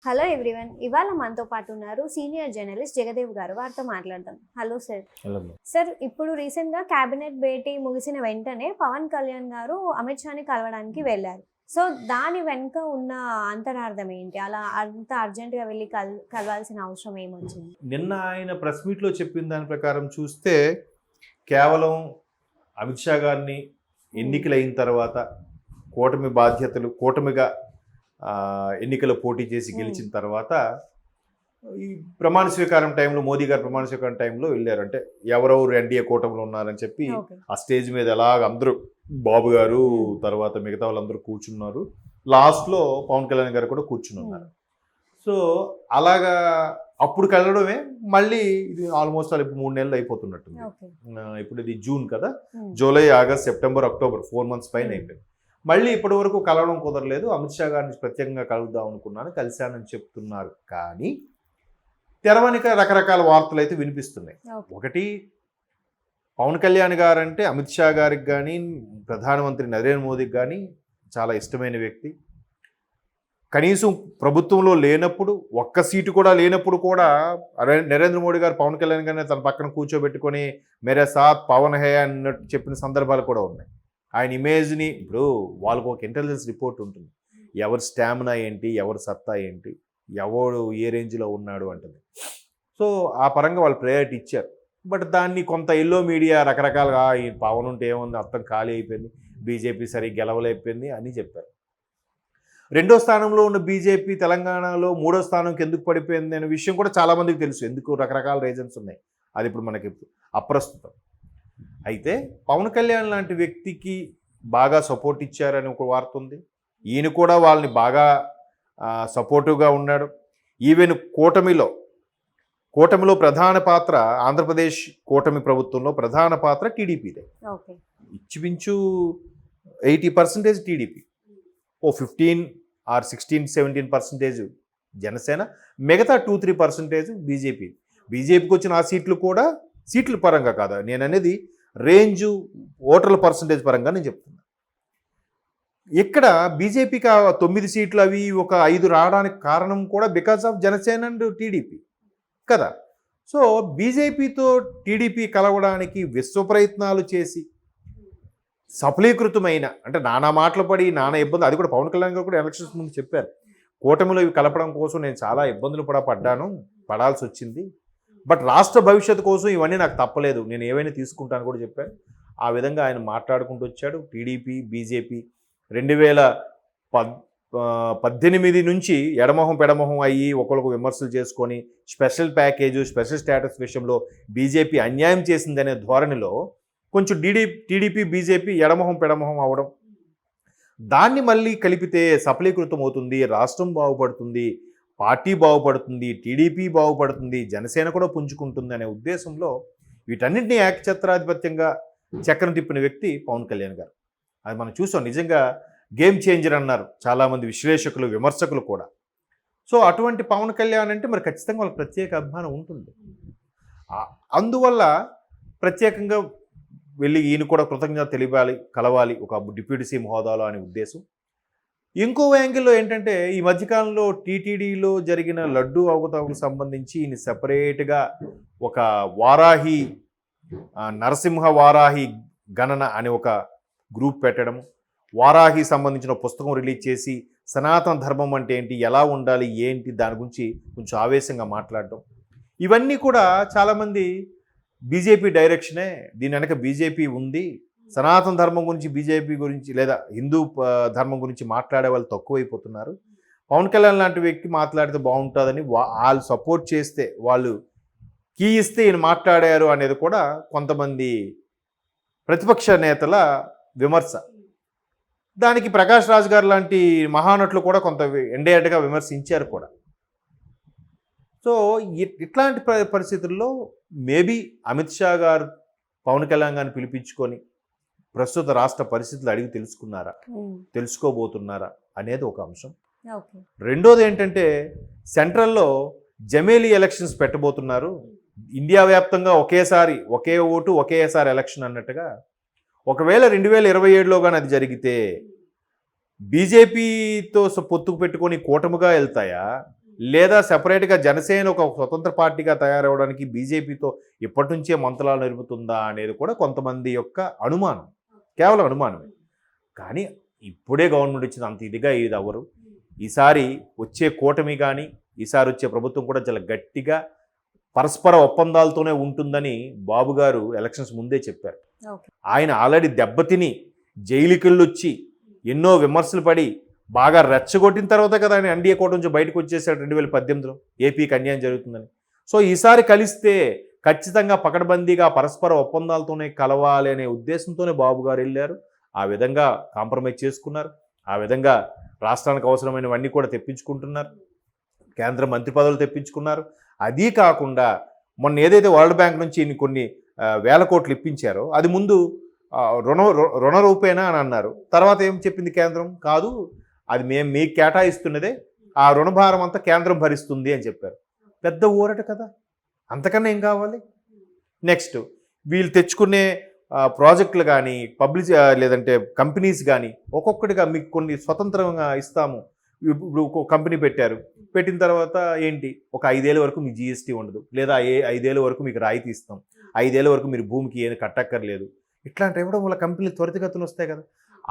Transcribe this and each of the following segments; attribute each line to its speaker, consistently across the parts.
Speaker 1: Hello everyone. ఇవాళ మనతో పాటు ఉన్నారు సీనియర్ జర్నలిస్ట్ జగదేవ్ గారు. వారితో మాట్లాడదాం. Hello sir.
Speaker 2: హలో.
Speaker 1: సార్, ఇప్పుడు రీసెంట్గా క్యాబినెట్ భేటీ ముగిసిన వెంటనే పవన్ కళ్యాణ్ గారు అమిత్ షాని కలవడానికి వెళ్ళారు. సో దాని వెనుక ఉన్న అంతరార్థం ఏంటి? అలా అంత అర్జెంటుగా వెళ్ళి కలవాల్సిన అవసరం ఏమొచ్చింది?
Speaker 2: నిన్న ఆయన ప్రెస్ మీట్లో చెప్పిన దాని ప్రకారం చూస్తే కేవలం అమిత్ షా గారిని ఎన్నికలు అయిన తర్వాత కూటమి బాధ్యతలు కూటమిగా ఎన్నికల పోటీ చేసి గెలిచిన తర్వాత ఈ ప్రమాణ స్వీకారం టైంలో మోదీ గారు ప్రమాణ స్వీకారం టైంలో వెళ్ళారు. అంటే ఎవరెవరు ఎన్డీఏ కూటమిలో ఉన్నారని చెప్పి ఆ స్టేజ్ మీద ఎలాగ అందరూ బాబు గారు తర్వాత మిగతా వాళ్ళందరూ కూర్చున్నారు. లాస్ట్లో పవన్ కళ్యాణ్ గారు కూడా కూర్చుని ఉన్నారు. సో అలాగా అప్పుడు కలవడమే మళ్ళీ ఇది ఆల్మోస్ట్ ఇప్పుడు 3 నెలలు అయిపోతున్నట్టుంది. ఇప్పుడు ఇది జూన్ కదా, July, August, September, October 4 months పైన అయిపోయింది. మళ్ళీ ఇప్పటి వరకు కలవడం కుదరలేదు. అమిత్ షా గారిని ప్రత్యేకంగా కలుద్దాం అనుకున్నాను, కలిశానని చెప్తున్నారు. కానీ తెరవనిక రకరకాల వార్తలు అయితే వినిపిస్తున్నాయి. ఒకటి, పవన్ కళ్యాణ్ గారు అంటే అమిత్ షా గారికి కానీ ప్రధానమంత్రి నరేంద్ర మోదీకి కానీ చాలా ఇష్టమైన వ్యక్తి. కనీసం ప్రభుత్వంలో లేనప్పుడు, ఒక్క సీటు కూడా లేనప్పుడు కూడా నరేంద్ర మోడీ గారు పవన్ కళ్యాణ్ గారిని తన పక్కన కూర్చోబెట్టుకొని మేరే సాత్ పవన్ హే అన్నట్టు చెప్పిన సందర్భాలు కూడా ఉన్నాయి. ఆయన ఇమేజ్ని ఇప్పుడు వాళ్ళకు ఒక ఇంటెలిజెన్స్ రిపోర్ట్ ఉంటుంది, ఎవరి స్టామినా ఏంటి, ఎవరి సత్తా ఏంటి, ఎవడు ఏ రేంజ్లో ఉన్నాడు అంటుంది. సో ఆ పరంగా వాళ్ళు ప్రయారిటీ ఇచ్చారు. బట్ దాన్ని కొంత ఎల్లో మీడియా రకరకాలుగా ఈ పవన్ ఉంటే ఏముంది, అర్థం ఖాళీ అయిపోయింది, బీజేపీ సరిగ్గా గెలవలేకపోయింది అని చెప్పారు. 2వ స్థానంలో ఉన్న బీజేపీ తెలంగాణలో 3వ స్థానంకి ఎందుకు పడిపోయింది అనే విషయం కూడా చాలామందికి తెలుసు. ఎందుకు రకరకాల రీజన్స్ ఉన్నాయి, అది ఇప్పుడు మనకి అప్రస్తుతం. అయితే పవన్ కళ్యాణ్ లాంటి వ్యక్తికి బాగా సపోర్ట్ ఇచ్చారని ఒక వార్త ఉంది. ఈయన కూడా వాళ్ళని బాగా సపోర్టివ్గా ఉన్నాడు. ఈవెన్ కూటమిలో ప్రధాన పాత్ర, ఆంధ్రప్రదేశ్ కూటమి ప్రభుత్వంలో ప్రధాన పాత్ర టీడీపీదే. ఇంచుమించు 80% టీడీపీ, 15 or 16-17% జనసేన, మిగతా 2-3% బీజేపీ. బీజేపీకి వచ్చిన ఆ సీట్లు కూడా సీట్ల పరంగా కాదు నేను అనేది, రేంజు ఓటర్ల పర్సంటేజ్ పరంగా నేను చెప్తున్నా. ఇక్కడ బీజేపీకి 9 సీట్లు అవి ఒక 5 రావడానికి కారణం కూడా because of Janasena and TDP కదా. సో బీజేపీతో టీడీపీ కలవడానికి విశ్వ ప్రయత్నాలు చేసి సఫలీకృతమైన, అంటే నానా మాటలు పడి నానా ఇబ్బంది, అది కూడా పవన్ కళ్యాణ్ గారు కూడా ఎలక్షన్స్ ముందు చెప్పారు, కూటమిలో ఇవి కలపడం కోసం నేను చాలా ఇబ్బందులు పడాల్సి వచ్చింది, బట్ రాష్ట్ర భవిష్యత్తు కోసం ఇవన్నీ నాకు తప్పలేదు, నేను ఏవైనా తీసుకుంటాను కూడా చెప్పాను. ఆ విధంగా ఆయన మాట్లాడుకుంటూ వచ్చాడు. టీడీపీ బీజేపీ 2018 నుంచి ఎడమొహం పెడమొహం అయ్యి ఒకరికి విమర్శలు చేసుకొని స్పెషల్ ప్యాకేజు, స్పెషల్ స్టేటస్ విషయంలో బీజేపీ అన్యాయం చేసిందనే ధోరణిలో కొంచెం టీడీపీ బీజేపీ ఎడమొహం పెడమొహం అవడం, దాన్ని మళ్ళీ కలిపితే సఫలీకృతం అవుతుంది, రాష్ట్రం బాగుపడుతుంది, పార్టీ బాగుపడుతుంది, టీడీపీ బాగుపడుతుంది, జనసేన కూడా పుంజుకుంటుంది అనే ఉద్దేశంలో వీటన్నింటినీ ఏకఛత్రాధిపత్యంగా చక్రం తిప్పిన వ్యక్తి పవన్ కళ్యాణ్ గారు. అది మనం చూసాం. నిజంగా గేమ్ చేంజర్ అన్నారు చాలామంది విశ్లేషకులు, విమర్శకులు కూడా. సో అటువంటి పవన్ కళ్యాణ్ అంటే మరి ఖచ్చితంగా వాళ్ళకి ప్రత్యేక అభిమానం ఉంటుంది. అందువల్ల ప్రత్యేకంగా వెళ్ళి ఈయన కూడా కృతజ్ఞత కలవాలి ఒక డిప్యూటీ సీఎం హోదాలో అనే ఉద్దేశం. ఇంకో యాంగిల్లో ఏంటంటే, ఈ మధ్యకాలంలో టీటీడీలో జరిగిన లడ్డూ అవకతవకలకు సంబంధించి ఈయన సెపరేట్గా ఒక వారాహి, నరసింహ వారాహి గణన అని ఒక గ్రూప్ పెట్టడం, వారాహి సంబంధించిన పుస్తకం రిలీజ్ చేసి సనాతన ధర్మం అంటే ఏంటి, ఎలా ఉండాలి, ఏంటి, దాని గురించి కొంచెం ఆవేశంగా మాట్లాడడం, ఇవన్నీ కూడా చాలామంది బీజేపీ డైరెక్షనే, దీని వెనక బీజేపీ ఉంది, సనాతన ధర్మం గురించి బీజేపీ గురించి లేదా హిందూ ధర్మం గురించి మాట్లాడే వాళ్ళు తక్కువైపోతున్నారు, పవన్ కళ్యాణ్ లాంటి వ్యక్తి మాట్లాడితే బాగుంటుందని వాళ్ళు సపోర్ట్ చేస్తే, వాళ్ళు కీ ఇస్తే ఈయన మాట్లాడారు అనేది కూడా కొంతమంది ప్రతిపక్ష నేతల విమర్శ. దానికి ప్రకాష్ రాజ్ గారు లాంటి మహానటులు కూడా కొంత ఎండేటగా విమర్శించారు కూడా. సో ఇట్లాంటి పరిస్థితుల్లో మేబీ అమిత్ షా గారు పవన్ కళ్యాణ్ గారిని పిలిపించుకొని ప్రస్తుత రాష్ట్ర పరిస్థితులు అడిగి తెలుసుకోబోతున్నారా అనేది ఒక అంశం. రెండోది ఏంటంటే, సెంట్రల్లో జమేలీ ఎలక్షన్స్ పెట్టబోతున్నారు. ఇండియా వ్యాప్తంగా ఒకే ఓటు ఒకేసారి ఎలక్షన్ అన్నట్టుగా. ఒకవేళ 2027లో కానీ అది జరిగితే బీజేపీతో పొత్తుకు పెట్టుకొని కూటమిగా వెళ్తాయా, లేదా సెపరేట్గా జనసేన ఒక స్వతంత్ర పార్టీగా తయారవడానికి బీజేపీతో ఇప్పటి నుంచే మంత్రాలు నడుపుతుందా అనేది కూడా కొంతమంది యొక్క అనుమానం, కేవలం అనుమానమే. కానీ ఇప్పుడే గవర్నమెంట్ వచ్చింది, అంత ఇదిగా ఇది అవ్వరు. ఈసారి వచ్చే కూటమి కానీ ఈసారి వచ్చే ప్రభుత్వం కూడా చాలా గట్టిగా పరస్పర ఒప్పందాలతోనే ఉంటుందని బాబు గారు ఎలక్షన్స్ ముందే చెప్పారు.
Speaker 1: ఓకే.
Speaker 2: ఆయన ఆల్రెడీ దెబ్బతిని జైలుకెళ్ళి వచ్చి ఎన్నో విమర్శలు పడి బాగా రెచ్చగొట్టిన తర్వాత కదా ఆయన ఎన్డీఏ కోట నుంచి బయటకు వచ్చేసాడు 2018లో, ఏపీకి అన్యాయం జరుగుతుందని. సో ఈసారి కలిస్తే ఖచ్చితంగా పకడ్బందీగా పరస్పర ఒప్పందాలతోనే కలవాలి అనే ఉద్దేశంతోనే బాబు గారు వెళ్ళారు. ఆ విధంగా కాంప్రమైజ్ చేసుకున్నారు. ఆ విధంగా రాష్ట్రానికి అవసరమైనవన్నీ కూడా తెప్పించుకుంటున్నారు. కేంద్ర మంత్రి పదవులు తెప్పించుకున్నారు. అదీ కాకుండా మొన్న ఏదైతే వరల్డ్ బ్యాంక్ నుంచి కొన్ని వేల కోట్లు ఇప్పించారో అది ముందు రుణ రూపేనా అని అన్నారు. తర్వాత ఏం చెప్పింది కేంద్రం, కాదు అది మేము మీకు కేటాయిస్తున్నదే, ఆ రుణభారం అంతా కేంద్రం భరిస్తుంది అని చెప్పారు. పెద్ద ఊరట కదా, అంతకన్నా ఏం కావాలి? నెక్స్ట్ వీళ్ళు తెచ్చుకునే ప్రాజెక్టులు కానీ లేదంటే కంపెనీస్ కానీ ఒక్కొక్కటిగా మీకు కొన్ని స్వతంత్రంగా ఇస్తాము. ఇప్పుడు ఒక కంపెనీ పెట్టిన తర్వాత ఏంటి, ఒక 5 ఏళ్ళ వరకు మీకు జీఎస్టీ ఉండదు, లేదా 5 ఏళ్ళ వరకు మీకు రాయితీ ఇస్తాం, 5 ఏళ్ళ వరకు మీరు భూమికి ఏమి కట్టక్కర్లేదు. ఇట్లాంటి ఇవ్వడం వల్ల కంపెనీలు త్వరితగతులు వస్తాయి కదా.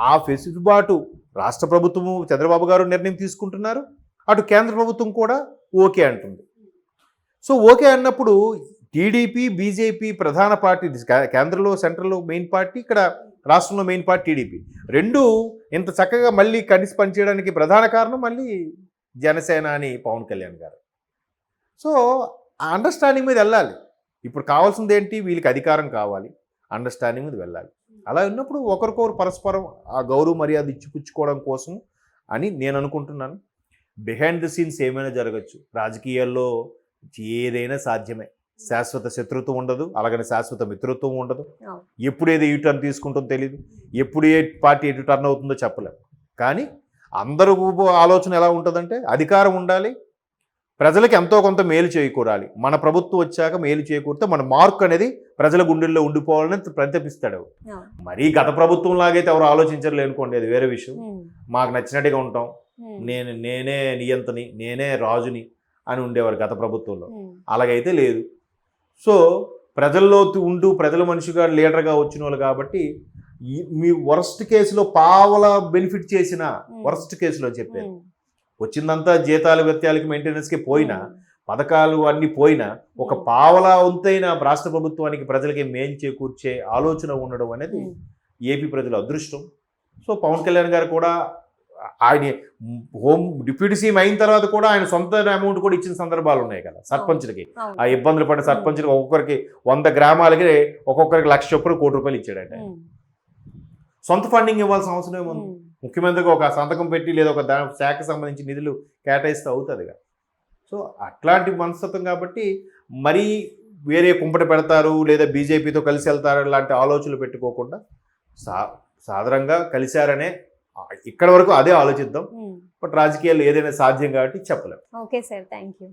Speaker 2: ఆ ఫెసిలిబాటు రాష్ట్ర ప్రభుత్వము చంద్రబాబు గారు నిర్ణయం తీసుకుంటున్నారు, అటు కేంద్ర ప్రభుత్వం కూడా ఓకే అంటుంది. సో ఓకే అన్నప్పుడు టీడీపీ బీజేపీ ప్రధాన పార్టీ, కేంద్రంలో సెంట్రల్లో మెయిన్ పార్టీ, ఇక్కడ రాష్ట్రంలో మెయిన్ పార్టీ టీడీపీ, రెండు ఇంత చక్కగా మళ్ళీ కలిసి పనిచేయడానికి ప్రధాన కారణం మళ్ళీ జనసేన అని పవన్ కళ్యాణ్ గారు. సో ఆ అండర్స్టాండింగ్ మీద వెళ్ళాలి. ఇప్పుడు కావాల్సింది ఏంటి, వీళ్ళకి అధికారం కావాలి, అండర్స్టాండింగ్ మీద వెళ్ళాలి. అలా ఉన్నప్పుడు ఒకరికొకరు పరస్పరం ఆ గౌరవ మర్యాద ఇచ్చిపుచ్చుకోవడం కోసం అని నేను అనుకుంటున్నాను. బిహైండ్ ది సీన్స్ ఏమైనా జరగచ్చు, రాజకీయాల్లో ఏదైనా సాధ్యమే. శాశ్వత శత్రుత్వం ఉండదు, అలాగని శాశ్వత మిత్రత్వం ఉండదు. ఎప్పుడు ఏది యూ టర్న్ తీసుకుంటుందో తెలియదు, ఎప్పుడు ఏ పార్టీ ఎటు టర్న్ అవుతుందో చెప్పలేము. కానీ అందరూ ఆలోచన ఎలా ఉంటుందంటే అధికారం ఉండాలి, ప్రజలకు ఎంతో కొంత మేలు చేకూరాలి. మన ప్రభుత్వం వచ్చాక మేలు చేకూరితే మన మార్క్ అనేది ప్రజల గుండెల్లో ఉండిపోవాలని ప్రతిపిస్తాడు. మరీ గత ప్రభుత్వం లాగైతే ఎవరు ఆలోచించరు అనుకోండి, అది వేరే విషయం. మాకు నచ్చినట్టుగా ఉంటాం, నేనే నియంతని, నేనే రాజుని అని ఉండేవారు గత ప్రభుత్వంలో. అలాగైతే లేదు. సో ప్రజల్లో ఉంటూ ప్రజల మనిషిగా లీడర్గా వచ్చిన వాళ్ళు కాబట్టి మీ వరస్ట్ కేసులో పావల బెనిఫిట్ చేసిన వరస్ట్ కేసులో చెప్పారు, వచ్చిందంతా జీతాలు వ్యత్యాలకి మెయింటెనెన్స్కి పోయినా, పథకాలు అన్నీ పోయినా, ఒక పావలా వంతైన రాష్ట్ర ప్రభుత్వానికి ప్రజలకి మేలు చేకూర్చే ఆలోచన ఉండడం అనేది ఏపీ ప్రజల అదృష్టం. సో పవన్ కళ్యాణ్ గారు కూడా ఆయన హోమ్ డిప్యూటీ సీఎం అయిన తర్వాత కూడా ఆయన సొంత అమౌంట్ కూడా ఇచ్చిన సందర్భాలు ఉన్నాయి కదా సర్పంచ్లకి. ఆ ఇబ్బందులు పడిన సర్పంచ్లకి ఒక్కొక్కరికి 100 గ్రామాలకి ఒక్కొక్కరికి 1,00,000 చొప్పున ₹1,00,00,000 ఇచ్చాడంట. సొంత ఫండింగ్ ఇవ్వాల్సిన అవసరం ఏముంది? ముఖ్యమంత్రిగా ఒక సంతకం పెట్టి లేదా ఒక శాఖకు సంబంధించి నిధులు కేటాయిస్తే అవుతుంది కదా. సో అట్లాంటి మనస్తత్వం కాబట్టి మరీ వేరే కుంపట పెడతారు లేదా బీజేపీతో కలిసి వెళ్తారు లాంటి ఆలోచనలు పెట్టుకోకుండా సాధారణంగా కలిశారనే ఇక్కడ వరకు అదే ఆలోచిద్దాం. బట్ రాజకీయాలు ఏదైనా సాధ్యం కాబట్టి చెప్పలేం.
Speaker 1: Okay sir, thank you.